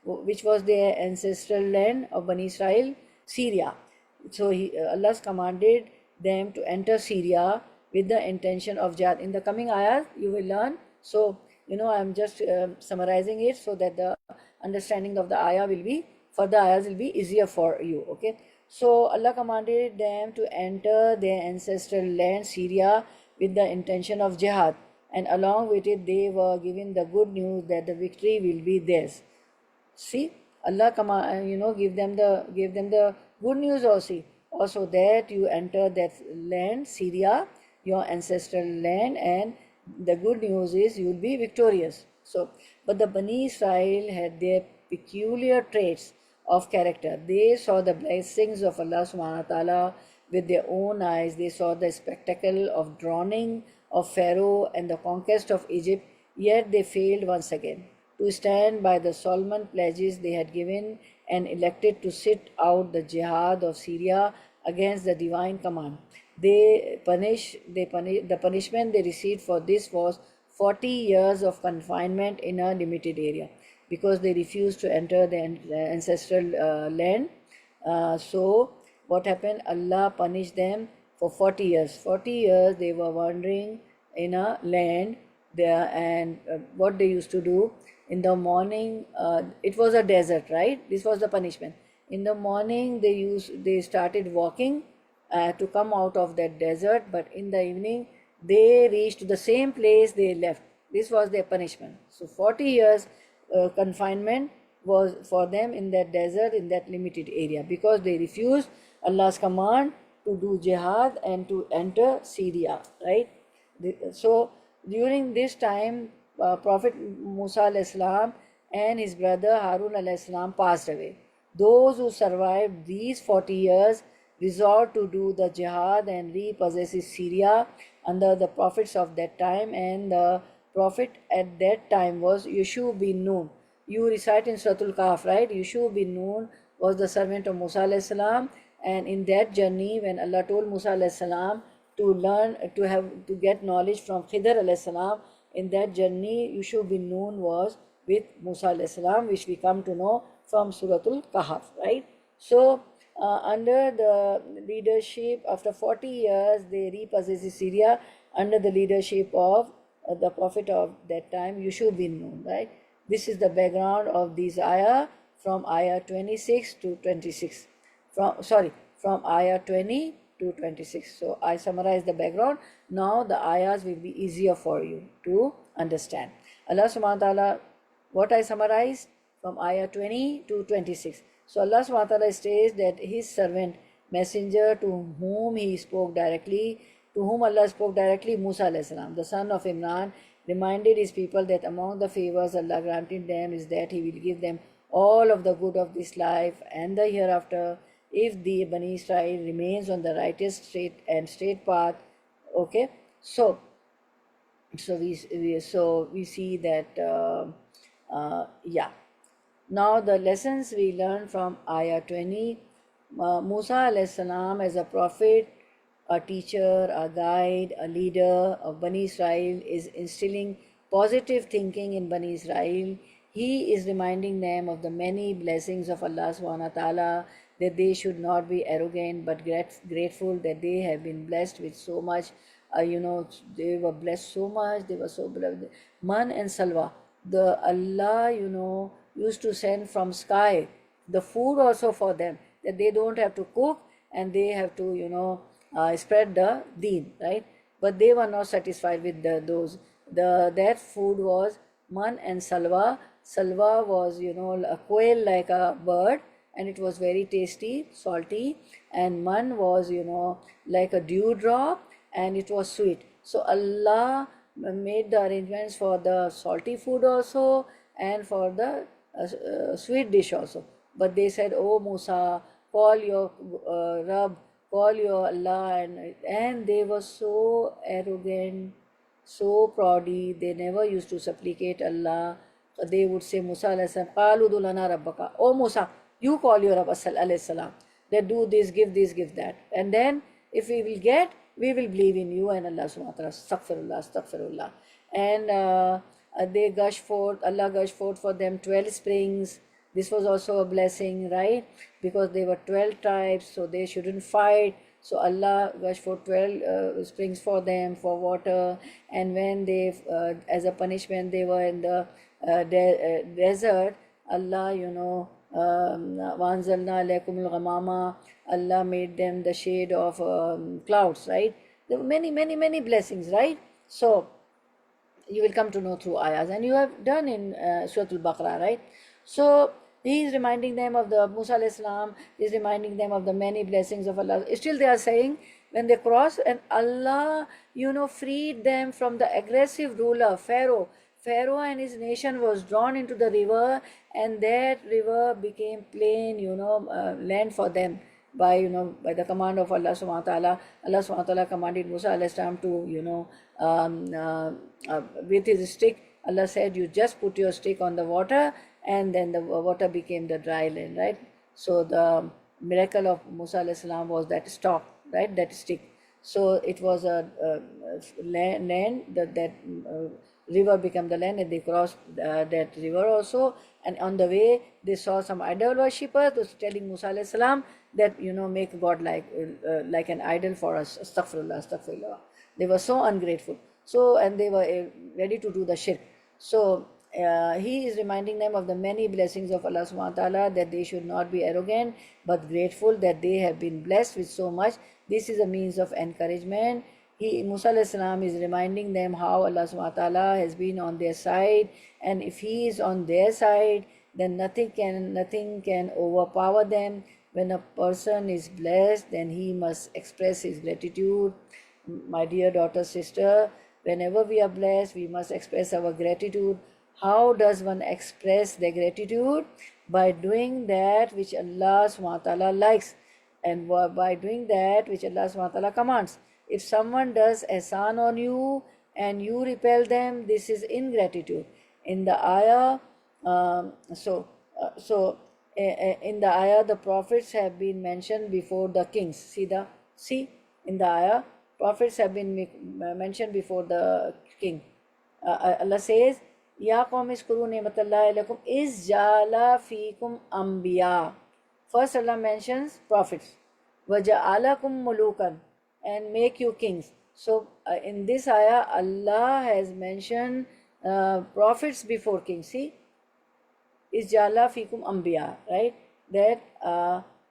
S1: Which was their ancestral land of Bani Israel? Syria. So Allah commanded them to enter Syria with the intention of jihad. In the coming ayahs, you will learn. So, I'm just summarizing it so that the understanding of the ayah further ayahs will be easier for you. Okay. So Allah commanded them to enter their ancestral land, Syria, with the intention of jihad. And along with it, they were given the good news that the victory will be theirs. See, Allah gave them the good news also that you enter that land, Syria, your ancestral land, and the good news is you will be victorious. So, but the Bani Israel had their peculiar traits of character. They saw the blessings of Allah subhanahu wa ta'ala with their own eyes. They saw the spectacle of drowning of Pharaoh and the conquest of Egypt, yet they failed once again to stand by the solemn pledges they had given, and elected to sit out the jihad of Syria against the divine command. The punishment they received for this was 40 years of confinement in a limited area, because they refused to enter the ancestral land. So what happened? Allah punished them for 40 years. 40 years they were wandering in a land there, and what they used to do in the morning, it was a desert, right? This was the punishment. In the morning they started walking to come out of that desert, but in the evening they reached the same place they left. This was their punishment. So 40 years confinement was for them in that desert, in that limited area, because they refused Allah's command to do jihad and to enter Syria, right? So during this time, Prophet Musa alayhi salam and his brother Harun alayhi salam passed away. Those who survived these 40 years resolved to do the jihad and repossesses Syria under the prophets of that time, and the prophet at that time was Yushu bin Nun. You recite in Suratul Kahf, right? Yushu bin Nun was the servant of Musa alayhi salam, and in that journey, when Allah told Musa alayhi salam to learn, to get knowledge from Khidr alayhi salam, in that journey, Yushu bin Nun was with Musa alayhi salam, which we come to know from Suratul Kahf, right? So, under the leadership, after 40 years, they repossessed Syria under the leadership of the prophet of that time, Yushu bin Nun, right? This is the background of these ayah from ayah 26 to 26. From ayah 20 to 26. So I summarize the background. Now the ayahs will be easier for you to understand. Allah subhanahu wa ta'ala, what I summarized from ayah 20 to 26. So Allah subhanahu wa ta'ala says that his servant, messenger to whom he spoke directly, to whom Allah spoke directly, Musa alayhi salam, the son of Imran, reminded his people that among the favors Allah granted them is that he will give them all of the good of this life and the hereafter if the Bani Israel remains on the righteous straight path. Okay, so we see that yeah. Now the lessons we learn from ayah 20. Musa alayhi salam as a prophet, a teacher, a guide, a leader of Bani Israel is instilling positive thinking in Bani Israel. He is reminding them of the many blessings of Allah subhanahu wa ta'ala, that they should not be arrogant but grateful that they have been blessed with so much. They were blessed so much, they were so blessed. Man and Salwa, the Allah, used to send from sky the food also for them, that they don't have to cook and they have to, spread the deen, right? But they were not satisfied with that food was man and salwa. Salwa was, a quail like a bird, and it was very tasty, salty, and man was, like a dewdrop, and it was sweet. So Allah made the arrangements for the salty food also and for the sweet dish also. But they said, "Oh Musa, call your Rabb, call your Allah," and they were so arrogant, so proudy. They never used to supplicate Allah. They would say, Musa alayhi salam, "Qalu du lana rabbaka." Oh Musa, you call your Rabb alayhi salam. They do this, give that, and then if we will get, we will believe in you. And Allah subhanahu wa ta'ala, astaghfirullah, astaghfirullah. And they gush forth, Allah gushed forth for them 12 springs. This was also a blessing, right? Because they were 12 tribes, so they shouldn't fight. So Allah gushed forth 12 springs for them for water. And when they, as a punishment, they were in the desert, Allah, وَأَنزَلْنَا عَلَيْكُمُ الْغَمَامَ, Allah made them the shade of clouds, right? There were many, many, many blessings, right? So you will come to know through ayahs, and you have done in Surah Al-Baqarah, right? So he is reminding them of the Musa alayhi salam, is reminding them of the many blessings of Allah. Still they are saying, when they cross, and Allah, freed them from the aggressive ruler, Pharaoh. Pharaoh and his nation was drawn into the river, and that river became plain, land for them by the command of Allah subhanahu wa ta'ala. Allah subhanahu wa ta'ala commanded Musa alayhi salam to, with his stick, Allah said, you just put your stick on the water, and then the water became the dry land, right? So the miracle of Musa alayhi salam was that stalk, right, that stick. So it was a land that river became the land, and they crossed that river also. And on the way, they saw some idol worshippers, was telling Musa alayhi salam that, make God like an idol for us. Astaghfirullah, astaghfirullah. They were so ungrateful. So, and they were ready to do the shirk. So he is reminding them of the many blessings of Allah subhanahu wa ta'ala, that they should not be arrogant but grateful that they have been blessed with so much. This is a means of encouragement. Musa alayhi salam is reminding them how Allah subhanahu wa ta'ala has been on their side, and if he is on their side, then nothing can overpower them. When a person is blessed, then he must express his gratitude. My dear daughter, sister, whenever we are blessed, we must express our gratitude. How does one express their gratitude? By doing that which Allah subhanahu wa ta'ala likes. And by doing that which Allah subhanahu wa ta'ala commands. If someone does ihsan on you and you repel them, this is ingratitude. In the ayah, in the ayah, the prophets have been mentioned before the kings. See in the ayah, prophets have been mentioned before the king. Allah says, Ya qawmi iskuru ni'matallahi lakum iz jala fikum anbiya. First Allah mentions prophets. Waja'alakum mulukan, and make you kings. So in this ayah, Allah has mentioned prophets before kings. See, is jala fikum anbiya, right? That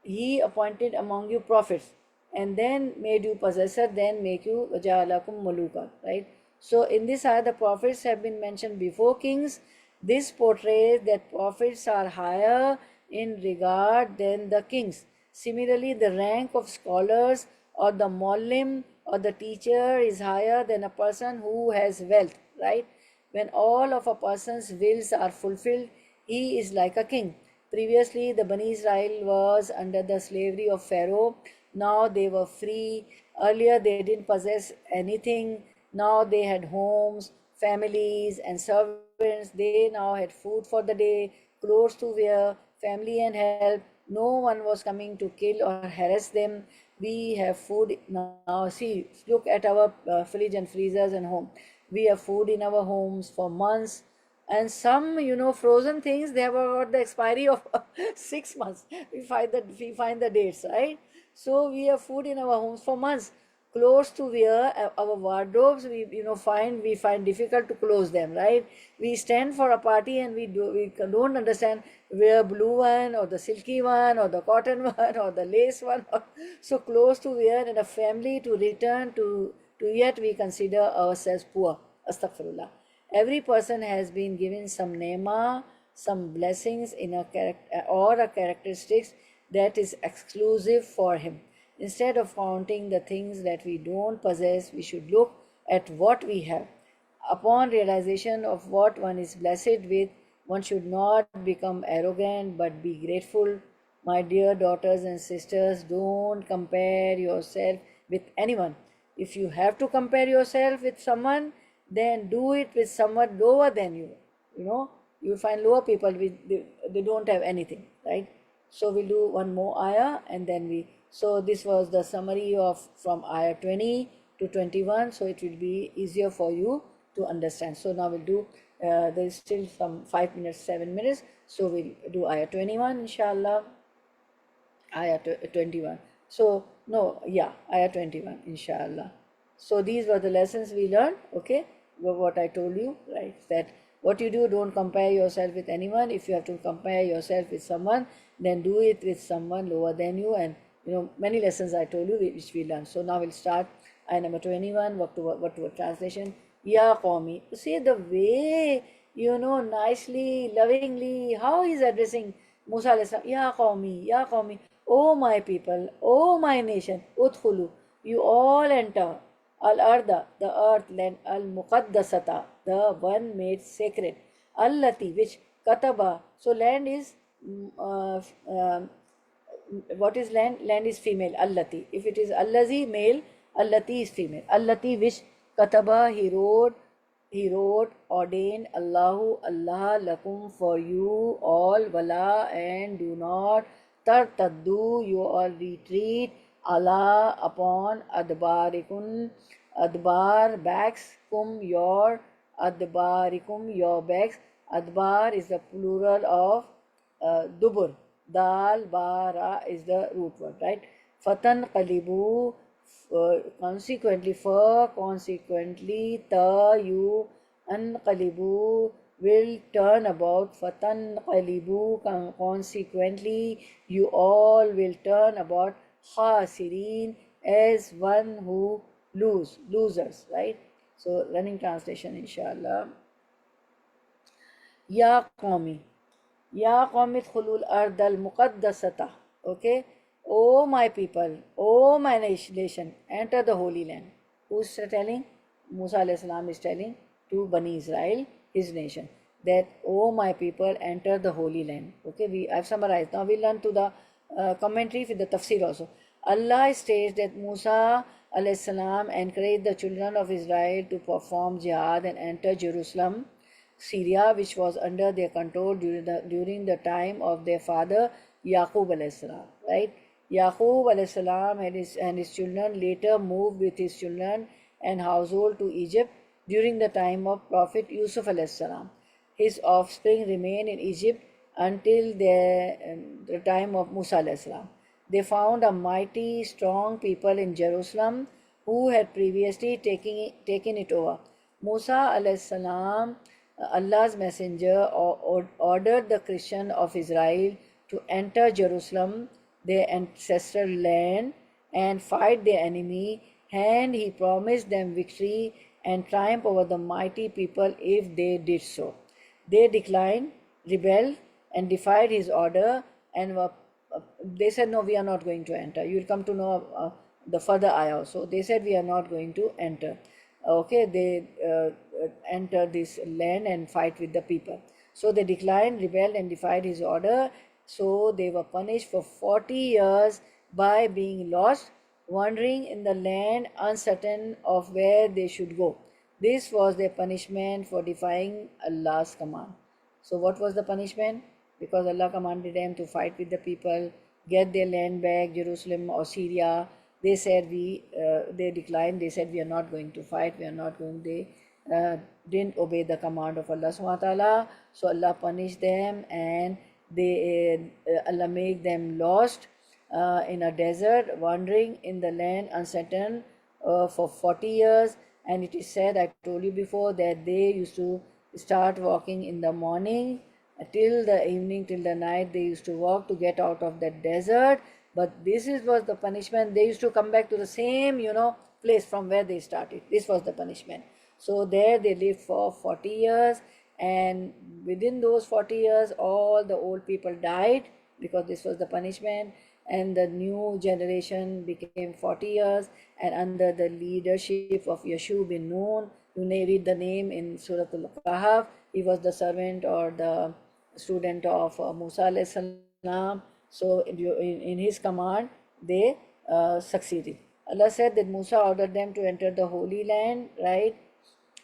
S1: he appointed among you prophets, and then made you possessor, then make you waja'alakum mulukan, right? So in this ayah, the prophets have been mentioned before kings. This portrays that prophets are higher in regard than the kings. Similarly, the rank of scholars or the mollim or the teacher is higher than a person who has wealth, right? When all of a person's wills are fulfilled, he is like a king. Previously, the Bani Israel was under the slavery of Pharaoh. Now they were free. Earlier, they didn't possess anything. Now they had homes, families, and servants. They now had food for the day, clothes to wear, family and help. No one was coming to kill or harass them. We have food now. See, look at our fridge and freezers and home. We have food in our homes for months. And some, frozen things, they have got the expiry of 6 months. We find the dates, right? So we have food in our homes for months. Clothes to wear, our wardrobes, we find difficult to close them, right? We stand for a party and we don't understand wear blue one or the silky one or the cotton one or the lace one. So clothes to wear and a family to return to yet we consider ourselves poor. Astaghfirullah. Every person has been given some nema, some blessings in a character or a characteristics that is exclusive for him. Instead of counting the things that we don't possess, we should look at what we have. Upon realization of what one is blessed with, one should not become arrogant but be grateful. My dear daughters and sisters, don't compare yourself with anyone. If you have to compare yourself with someone, then do it with someone lower than you. You find lower people, they don't have anything, right? So we'll do one more ayah and then so this was the summary of from ayah 20 to 21, so it will be easier for you to understand. So now we'll do, there is still some 5 minutes, 7 minutes, so we'll do ayah 21 inshallah, ayah 21. So no, yeah, ayah 21 inshallah. So these were the lessons we learned, okay, what I told you, right, that what you do, don't compare yourself with anyone. If you have to compare yourself with someone, then do it with someone lower than you. And many lessons I told you which we learned. So now we'll start ayah number 21, what to translation. Ya Qawmi. See the way, nicely, lovingly, how he's addressing Musa alayhi salam. Ya Qawmi, Ya Qawmi. Oh my people, oh my nation, Udkhulu, you all enter. Al-Arda, the earth, land, Al-Muqaddasata, the one made sacred. Allati, which Kataba, so land is, what is land? Land is female, Allati. If it is Allazi, male, Allati is female. Allati, which Kataba, he wrote, ordained, Allahu, Allah, lakum, for you all, wala, and do not, tartaddu, you all retreat, Allah, upon, adbarikun, adbar, backs, your, adbarikum, your backs. Adbar is the plural of dubur. Dal, bara is the root word, right? Fatan qalibu, consequently, ta, you, anqalibu, will turn about. Fatan qalibu, consequently, you all will turn about. Khasirin, as one who losers, right? So running translation inshallah. Ya Qawmi, Ya Qawmi Khulul Ardal Muqaddasata. Okay, oh my people, oh my nation, enter the holy land. Who's telling? Musa alayhi salam is telling to Bani Israel, his nation, that oh my people, enter the holy land. Okay, I've summarized. Now we learn to the commentary with the tafsir also. Allah states that Musa alayhi salam encouraged the children of Israel to perform jihad and enter Jerusalem, Syria, which was under their control during the time of their father Yaqub alayhi salam. Right? Yaqub alayhi salam and his children later moved with his children and household to Egypt during the time of Prophet Yusuf alayhi salam. His offspring remained in Egypt until the time of Musa alayhi salam. They found a mighty, strong people in Jerusalem who had previously taken it over. Musa alayhi salam, Allah's messenger, ordered the Christian of Israel to enter Jerusalem, their ancestral land, and fight their enemy, and he promised them victory and triumph over the mighty people if they did so. They declined, rebelled, and defied his order, and they said, no, we are not going to enter. You will come to know the further ayah. So they said, we are not going to enter. Okay, they enter this land and fight with the people. So they declined, rebelled, and defied his order. So they were punished for 40 years by being lost, wandering in the land, uncertain of where they should go. This was their punishment for defying Allah's command. So what was the punishment? Because Allah commanded them to fight with the people, get their land back, Jerusalem or Syria. They said they declined. They said we are not going to fight. We are not going. They didn't obey the command of Allah subhanahu wa taala. So Allah punished them, and Allah made them lost in a desert, wandering in the land, uncertain for 40 years. And it is said, I told you before, that they used to start walking in the morning till the evening, till the night. They used to walk to get out of that desert. But was the punishment. They used to come back to the same, place from where they started. This was the punishment. So there they lived for 40 years, and within those 40 years, all the old people died because this was the punishment, and the new generation became 40 years, and under the leadership of Yashu bin Nun, you may read the name in Surah Al-Kahf. He was the servant or the student of Musa alayhi salam. So in his command, they succeeded. Allah said that Musa ordered them to enter the Holy Land, right?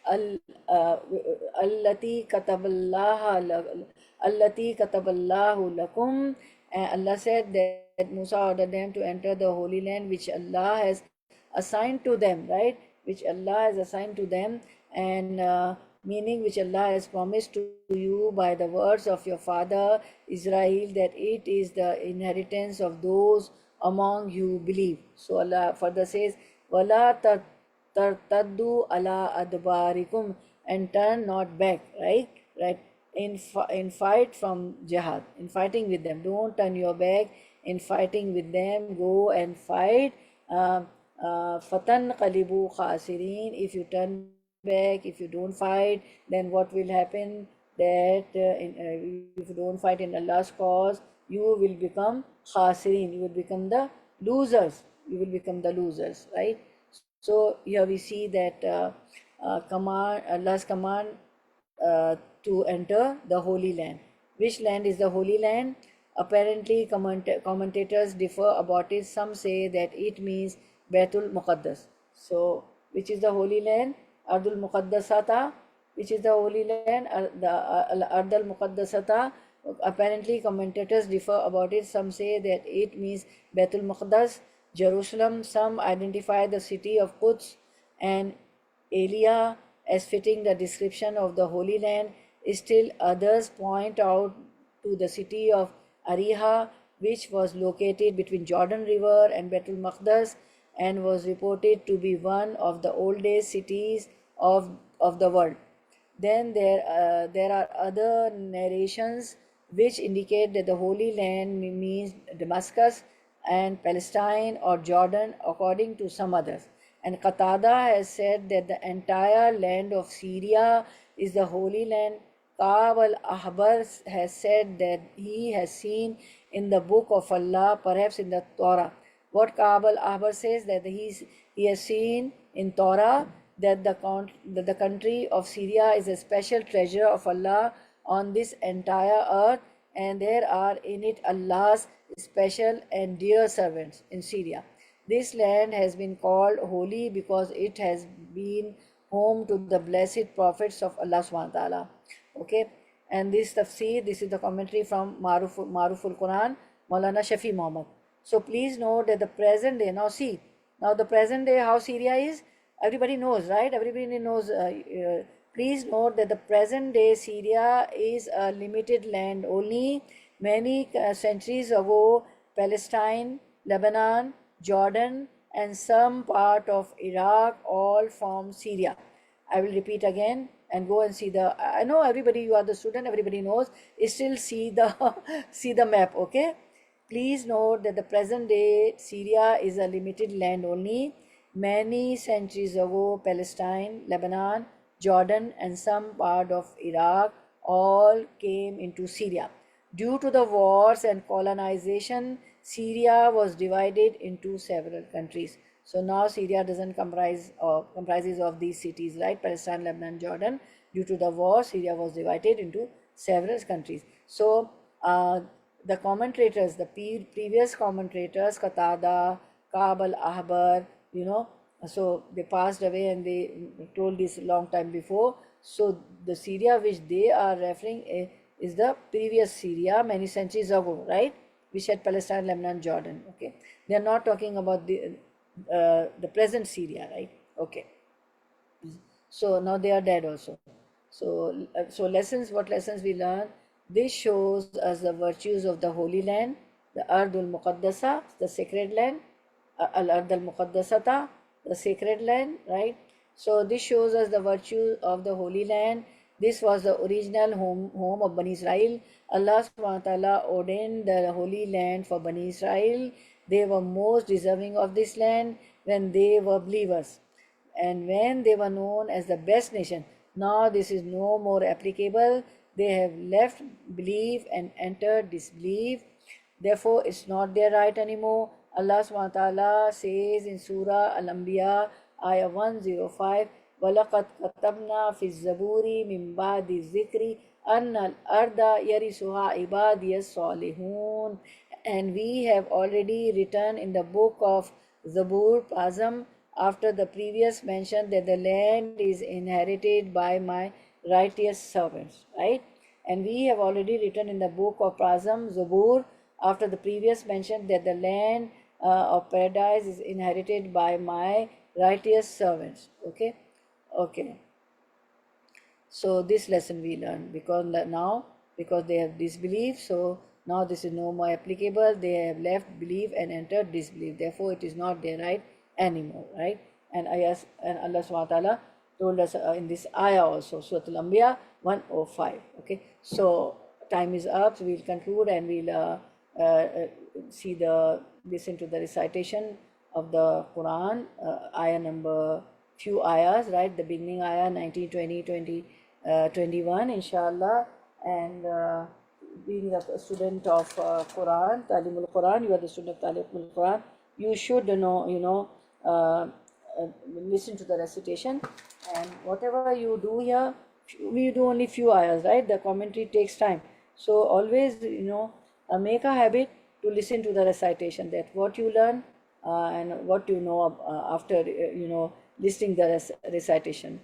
S1: Allati kataballahu lakum. Allah said that Musa ordered them to enter the Holy Land which Allah has assigned to them, right? Which Allah has assigned to them, and meaning which Allah has promised to you by the words of your father Israel, that it is the inheritance of those among you believe. So Allah further says, Wala tartaddu ala adbarikum, and turn not back, right? In fight from jihad, in fighting with them. Don't turn your back in fighting with them. Go and fight. Fatan qalibu khasirin. If you turn back, if you don't fight, then what will happen? That if you don't fight in Allah's cause, you will become khasirin. You will become the losers. You will become the losers, right? So here we see that Allah's command to enter the Holy Land. Which land is the Holy Land? Apparently, commentators differ about it. Some say that it means Baitul Muqaddas. So, which is the Holy Land? Ardul Muqaddasata. Which is the Holy Land? The Ardul Muqaddasata. Apparently, commentators differ about it. Some say that it means Baitul Muqaddas, Jerusalem. Some identify the city of Quds and Elia as fitting the description of the Holy Land. Still others point out to the city of Ariha, which was located between Jordan River and Baitul Maqdas, and was reported to be one of the oldest cities of the world. Then there are other narrations which indicate that the Holy Land means Damascus and Palestine or Jordan, according to some others. And Qatada has said that the entire land of Syria is the Holy Land. Ka'b al-Ahbar has said that he has seen in the book of Allah, perhaps in the Torah. What Ka'b al-Ahbar says, that he has seen in Torah that the country of Syria is a special treasure of Allah on this entire earth, and there are in it Allah's special and dear servants in Syria. This land has been called holy because it has been home to the blessed prophets of Allah subhanahu wa ta'ala. Okay, and this tafsir, this is the commentary from Maruful Quran, Maulana Shafi Muhammad. So please note that the present day, now see, now the present day how Syria is, everybody knows, right? Everybody knows. Please note that the present day Syria is a limited land only. Many centuries ago, Palestine, Lebanon, Jordan, and some part of Iraq all formed Syria. I will repeat again and go and see the. I know everybody, you are the student, everybody knows. Still see the see the map, okay? Please note that the present day Syria is a limited land only. Many centuries ago, Palestine, Lebanon, Jordan, and some part of Iraq all came into Syria. Due to the wars and colonization, Syria was divided into several countries. So now Syria doesn't comprises of these cities, right? Palestine, Lebanon, Jordan. Due to the war, Syria was divided into several countries. So the commentators, the previous commentators, Qatada, Ka'b al-Ahbar, so they passed away and they told this a long time before. So the Syria which they are referring is the previous Syria many centuries ago, right? Which had Palestine, Lebanon, Jordan. Okay, they are not talking about the present Syria, right? Okay. So now they are dead also. So lessons, what lessons we learn? This shows us the virtues of the Holy Land, the Ardul Muqaddasa, the sacred land, Al Ard al Muqaddasata, the sacred land, right? So this shows us the virtue of the Holy Land. This was the original home of Bani Israel. Allah subhanahu wa ta'ala ordained the Holy Land for Bani Israel. They were most deserving of this land when they were believers and when they were known as the best nation. Now this is no more applicable. They have left belief and entered disbelief. Therefore, it's not their right anymore. Allah subhanahu wa ta'ala says in Surah Al-Anbiya, Ayah 105, وَلَقَدْ كَتَبْنَا فِي الزَّبُورِ مِنْ بَعْدِ الذِّكْرِ أَنَّ الْأَرْضَ يَرِثُهَا عِبَادِيَ الصَّالِحُونَ. And we have already written in the book of Zabur, Azam, after the previous mention that the land is inherited by my righteous servants, right? And we have already written in the book of Prazam, Zabur, after the previous mention that the land of paradise is inherited by my righteous servants. Okay, okay. So this lesson we learn because they have disbelief, so now this is no more applicable. They have left belief and entered disbelief. Therefore, it is not their right anymore, right? And Allah subhanahu wa ta'ala told us in this ayah also, Surah Al-Anbiya 105. Okay, so time is up, so we'll conclude and we'll listen to the recitation of the Quran, ayah number, few ayahs, right? The beginning ayah 19, 20, 21, inshallah. And being a student of Quran, Talimul Quran, you are the student of Talimul Quran, you should know, listen to the recitation. And whatever you do here, we do only few ayahs, right? The commentary takes time. So always, make a habit to listen to the recitation, that what you learn and what you know after, listening the recitation.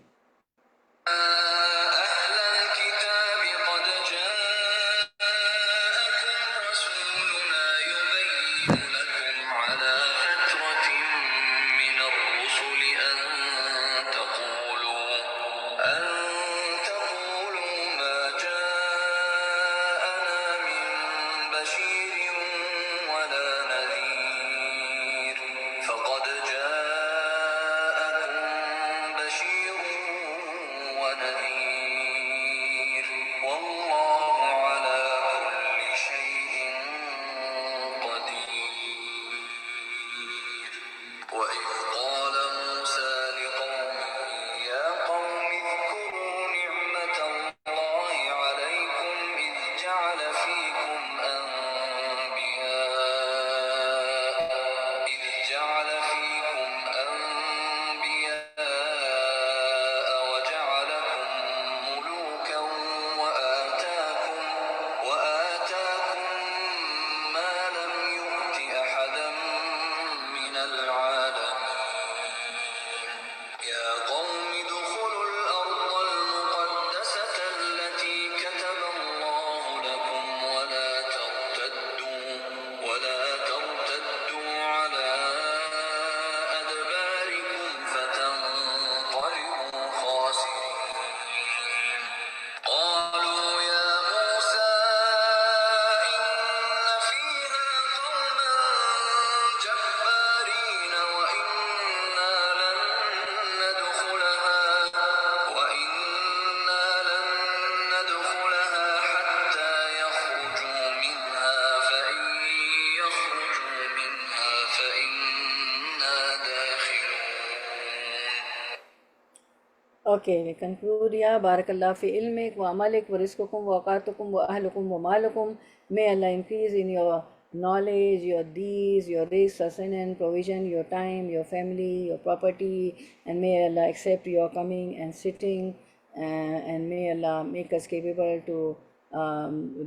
S1: Okay, we conclude here. Barakallah fi ilmik wa amalik wa rizqukum wa awqatukum wa ahlukum wa malukum. May Allah increase in your knowledge, your deeds, your rizq, sustenance, provision, your time, your family, your property, and may Allah accept your coming and sitting, and may Allah make us capable to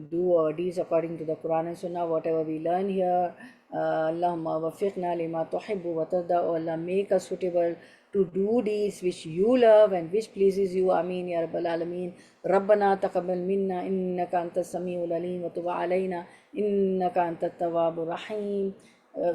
S1: do our deeds according to the Quran and Sunnah, whatever we learn here. Allahumma wafiqna lima tuhibbu wa tarda. Oh Allah, make us suitable to do deeds which you love and which pleases you. Ameen ya Rabbal Alameen. Rabbana taqabbal minna innaka antas samiul alim wa tub alayna innaka antat tawwabur rahim.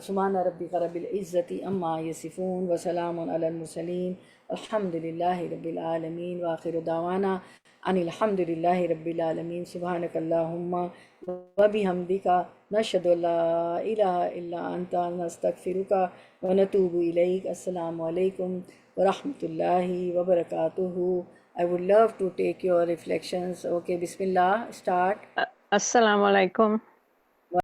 S1: Subhana rabbika rabbil izzati amma yasifun wa salamun alal mursaleen. Alhamdulillahi rabbil alameen wa akhiru dawana anil hamdulillahi rabbil alameen. Subhanakallahumma wa bihamdika nashhadu an la ilaha illa anta nastaghfiruka wa natubu ilayk. Assalamu alaikum wa rahmatullahi wa barakatuhu. I would love to take your reflections. Okay, Bismillah, start.
S2: Assalamu alaikum.